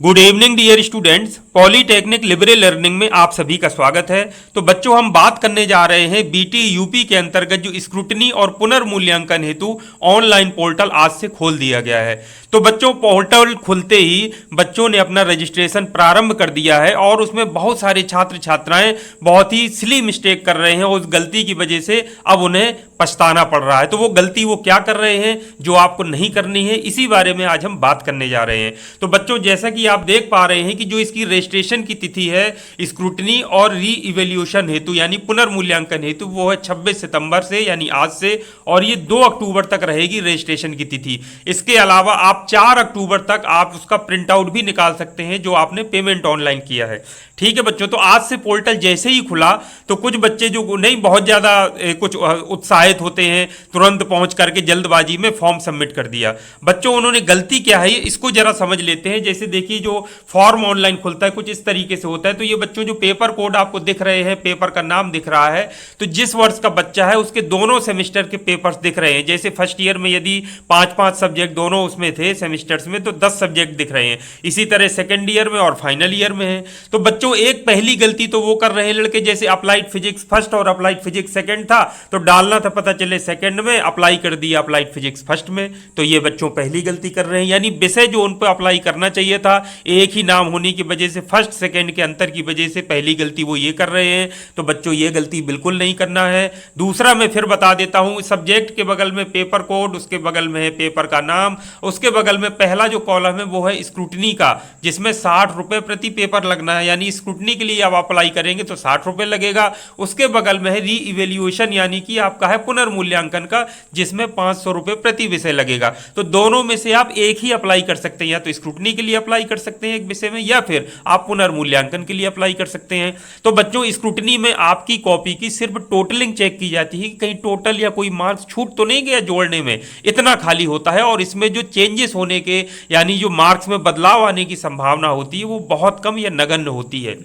Good evening dear students. Polytechnic liberal learning में आप सभी का स्वागत है। तो बच्चों, हम बात करने जा रहे हैं बीटी यूपी के अंतर्गत जो स्क्रूटनी और पुनर्मूल्यांकन हेतु ऑनलाइन पोर्टल आज से खोल दिया गया है। तो बच्चों, पोर्टल खुलते ही बच्चों ने अपना रजिस्ट्रेशन प्रारंभ कर दिया है और उसमें बहुत सारे छात्र छात्राएं बहुत ही सिली मिस्टेक कर रहे हैं और उस गलती की वजह से अब उन्हें पछताना पड़ रहा है। तो वो गलती वो क्या कर रहे हैं जो आपको नहीं करनी है, इसी बारे में आज हम बात करने जा रहे हैं। तो बच्चों, जैसा कि आप देख पा रहे हैं कि जो इसकी रजिस्ट्रेशन की तिथि है स्क्रूटनी और री इवेल्यूशन हेतु यानी पुनर्मूल्यांकन हेतु, वो है 26 सितंबर से यानी आज से, और ये 2 अक्टूबर तक रहेगी रजिस्ट्रेशन की तिथि। इसके अलावा आप 4 अक्टूबर तक आप उसका प्रिंट आउट भी निकाल सकते हैं जो आपने पेमेंट ऑनलाइन किया है। ठीक है बच्चों, तो आज से पोर्टल जैसे ही खुला तो कुछ बच्चे जो नहीं बहुत ज्यादा कुछ उत्साहित होते हैं, तुरंत पहुंच करके जल्दबाजी में फॉर्म सबमिट कर दिया। बच्चों, उन्होंने गलती क्या है इसको जरा समझ लेते हैं। जैसे देखिए, जो फॉर्म ऑनलाइन खुलता है कुछ इस तरीके से होता है। तो ये बच्चों, जो पेपर कोड आपको दिख रहे हैं, पेपर का नाम दिख रहा है, तो जिस वर्ष का बच्चा है उसके दोनों सेमेस्टर के पेपर्स दिख रहे हैं। जैसे फर्स्ट ईयर में यदि 5-5 सब्जेक्ट दोनों उसमें थे सेमेस्टर्स में, तो 10 सब्जेक्ट दिख रहे हैं। इसी तरह सेकेंड ईयर में और फाइनल ईयर में है। तो बच्चों, एक पहली गलती तो वो कर रहे हैं लड़के, जैसे अप्लाइड फिजिक्स फर्स्ट और अप्लाइड फिजिक्स सेकंड था, तो डालना था, पता चले सेकंड में अप्लाई कर दिया अप्लाइड फिजिक्स फर्स्ट में। तो ये बच्चों पहली गलती कर रहे हैं, यानी विषय जो उन पर अप्लाई करना चाहिए था एक ही नाम होने की वजह से, फर्स्ट सेकंड के अंतर की वजह से पहली गलती वो ये कर रहे हैं। तो बच्चों, ये गलती बिल्कुल नहीं करना है। दूसरा मैं फिर बता देता हूं, सब्जेक्ट के बगल में पेपर कोड, उसके बगल में है पेपर का नाम, उसके बगल में पहला जो कॉलम है वो है स्क्रूटनी का, जिसमें 60 रुपए प्रति पेपर लगना है। यानी स्क्रूटनी के लिए आप अप्लाई करेंगे तो 60 रुपए लगेगा। उसके बगल में है री इवेल्यूएशन यानी कि आपका है पुनर्मूल्यांकन का, जिसमें 500 रुपए प्रति विषय लगेगा। तो दोनों में से आप एक ही अप्लाई कर सकते हैं, या तो स्क्रूटनी के लिए अप्लाई कर सकते हैं एक विषय में, या फिर आप पुनर्मूल्यांकन के लिए अप्लाई कर सकते हैं। तो बच्चों, स्क्रूटनी में आपकी कॉपी की सिर्फ टोटलिंग चेक की जाती है कि कहीं टोटल या कोई मार्क्स छूट तो नहीं गया जोड़ने में, इतना खाली होता है। और इसमें जो चेंजेस होने के यानी जो मार्क्स में बदलाव आने की संभावना होती है वो बहुत कम या नगण्य होती है।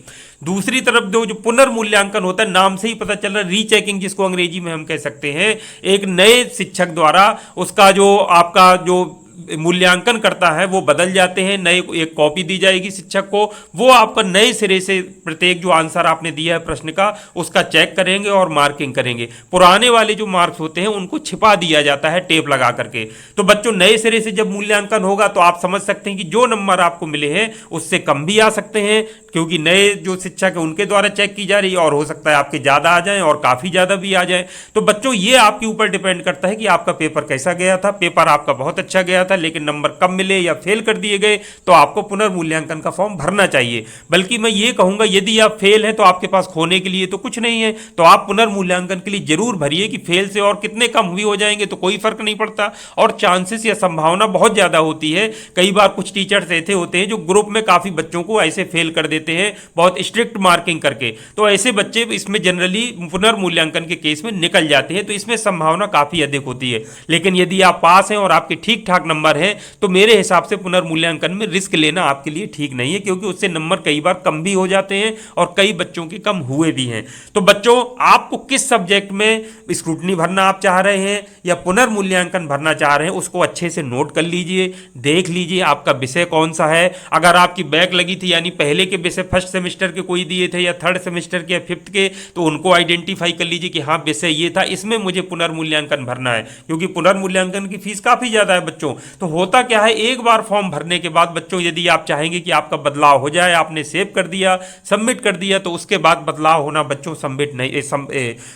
दूसरी तरफ जो पुनर्मूल्यांकन होता है, नाम से ही पता चल रहा है, रीचेकिंग जिसको अंग्रेजी में हम कह सकते हैं, एक नए शिक्षक द्वारा उसका जो आपका जो मूल्यांकन करता है वो बदल जाते हैं। नए एक कॉपी दी जाएगी शिक्षक को, वो आपका नए सिरे से प्रत्येक जो आंसर आपने दिया है प्रश्न का उसका चेक करेंगे और मार्किंग करेंगे। पुराने वाले जो मार्क्स होते हैं उनको छिपा दिया जाता है टेप लगा करके। तो बच्चों, नए सिरे से जब मूल्यांकन होगा तो आप समझ सकते हैं कि जो नंबर आपको मिले हैं उससे कम भी आ सकते हैं, क्योंकि नए जो शिक्षक है उनके द्वारा चेक की जा रही है, और हो सकता है आपके ज्यादा आ जाए और काफी ज्यादा भी आ जाए। तो बच्चों, ये आपके ऊपर डिपेंड करता है कि आपका पेपर कैसा गया था। पेपर आपका बहुत अच्छा गया था लेकिन नंबर कम मिले या फेल कर दिए गए तो आपको पुनर्मूल्यांकन का फॉर्म भरना चाहिए। बल्कि मैं ये कहूंगा, यदि आप फेल हैं तो आपके पास खोने के लिए तो कुछ नहीं है, तो आप पुनर्मूल्यांकन के लिए जरूर भरिए कि फेल से और कितने कम भी हो जाएंगे तो कोई फर्क नहीं पड़ता, और चांसेस या संभावना बहुत ज्यादा होती है। कई बार कुछ टीचर्स ऐसे होते हैं जो ग्रुप में काफी बच्चों को ऐसे फेल कर देते हैं बहुत स्ट्रिक्ट मार्किंग करके, तो ऐसे बच्चे इसमें जनरली पुनर्मूल्यांकन के केस में निकल जाते हैं। तो इसमें संभावना काफी अधिक होती है। लेकिन यदि आप पास हैं और आपके ठीक ठाक नंबर हैं तो मेरे हिसाब से पुनर्मूल्यांकन में रिस्क लेना आपके लिए ठीक नहीं है, क्योंकि उससे नंबर कई बार कम भी हो जाते हैं और कई बच्चों के कम हुए भी हैं। तो बच्चों, आपको किस सब्जेक्ट में स्क्रूटनी भरना आप चाह रहे हैं या पुनर्मूल्यांकन भरना चाह रहे हैं, उसको अच्छे से नोट कर लीजिए, देख लीजिए आपका विषय कौन सा है। अगर आपकी बैक लगी थी यानी पहले के विषय फर्स्ट सेमेस्टर के कोई दिए थे या थर्ड सेमेस्टर के या फिफ्थ के, तो उनको आइडेंटिफाई कर लीजिए कि हाँ विषय ये था, इसमें मुझे पुनर्मूल्यांकन भरना है, क्योंकि पुनर्मूल्यांकन की फीस काफी ज्यादा है बच्चों। तो होता क्या है, एक बार फॉर्म भरने के बाद बच्चों, यदि आप चाहेंगे कि आपका बदलाव हो जाए, आपने सेव कर दिया, सबमिट कर दिया, तो उसके बाद बदलाव होना बच्चों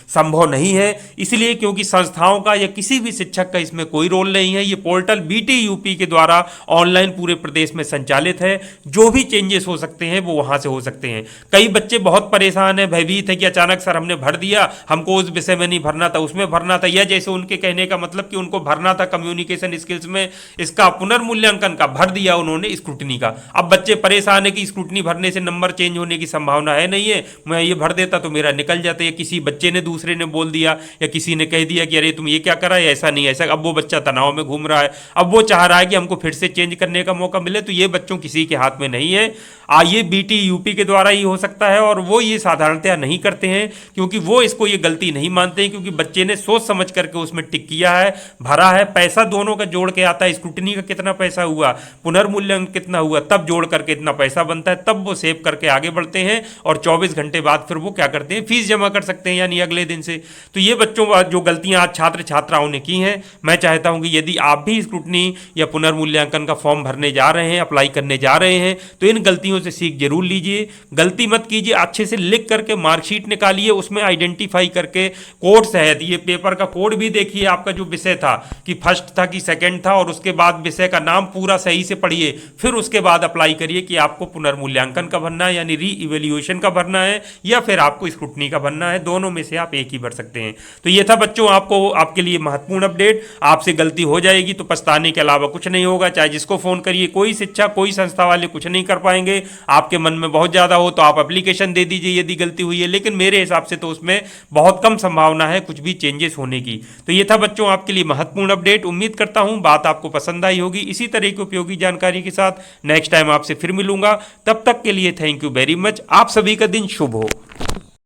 संभव नहीं है। इसलिए क्योंकि संस्थाओं का या किसी भी शिक्षक का इसमें कोई रोल नहीं है। ये पोर्टल बीटी यूपी के द्वारा ऑनलाइन पूरे प्रदेश में संचालित है। जो भी चेंजेस हो सकते हैं वो वहां से हो सकते हैं। कई बच्चे बहुत परेशान है, भयभीत है कि अचानक सर हमने भर दिया, हमको उस विषय में नहीं भरना था, उसमें भरना था, या जैसे उनके कहने का मतलब कि उनको भरना था कम्युनिकेशन स्किल्स में, इसका पुनर्मूल्यांकन का भर दिया उन्होंने स्क्रूटनी का। अब बच्चे परेशान है कि स्क्रूटनी भरने से नंबर चेंज होने की संभावना है नहीं है, मैं ये भर देता तो मेरा निकल जाता, या किसी बच्चे ने दूसरे ने बोल दिया या किसी ने कह दिया कि अरे तुम ये क्या करा है, ऐसा नहीं ऐसा। अब वो बच्चा तनाव में घूम रहा है, अब वो चाह रहा है कि हमको फिर से चेंज करने का मौका मिले। तो ये बच्चों किसी के हाथ में नहीं है, ये बीटी यूपी के द्वारा ही हो सकता है, और वो ये साधारणतया नहीं करते हैं क्योंकि वो इसको ये गलती नहीं मानते हैं, क्योंकि बच्चे ने सोच समझ करके उसमें टिक किया है, भरा है, पैसा दोनों का जोड़ के आता है स्क्रूटनी का कितना पैसा हुआ, पुनर्मूल्यांकन कितना हुआ, तब जोड़ करके इतना पैसा बनता है, तब वो सेव करके आगे बढ़ते हैं और 24 घंटे बाद फिर वो क्या करते हैं, फीस जमा कर सकते हैं, यानी अगले दिन से। तो ये बच्चों जो गलतियां आज छात्र छात्राओं ने की हैं, मैं चाहता हूं कि यदि आप भी स्क्रूटनी या पुनर्मूल्यांकन का फॉर्म भरने जा रहे हैं, अप्लाई करने जा रहे हैं, तो इन गलतियों से सीख जरूर लीजिए। गलती मत कीजिए, अच्छे से लिख करके मार्कशीट निकालिए, उसमें आइडेंटिफाई करके कोड सहित, ये पेपर का कोड भी देखिए, आपका जो विषय था कि फर्स्ट था कि सेकंड था, और उसके बाद विषय का नाम पूरा सही से पढ़िए, फिर उसके बाद अप्लाई करिए कि आपको पुनर्मूल्यांकन का भरना है, यानी री इवेल्युएशन का भरना है, या फिर आपको स्क्रूटनी का भरना है। दोनों में से आप एक ही भर सकते हैं। तो ये था बच्चों आपको, आपके लिए महत्वपूर्ण अपडेट। आपसे गलती हो जाएगी तो पछताने के अलावा कुछ नहीं होगा, चाहे जिसको फोन करिए, कोई शिक्षा कोई संस्था वाले कुछ नहीं कर पाएंगे। आपके मन में बहुत ज्यादा हो तो आप एप्लीकेशन दे दीजिए यदि गलती हुई है, लेकिन मेरे हिसाब से तो उसमें बहुत कम संभावना है कुछ भी चेंजेस होने की। तो ये था बच्चों आपके लिए महत्वपूर्ण अपडेट। उम्मीद करता हूं बात आपको पसंद आई होगी। इसी तरह की उपयोगी जानकारी के साथ नेक्स्ट टाइम आपसे फिर मिलूंगा। तब तक के लिए थैंक यू वेरी मच। आप सभी का दिन शुभ हो।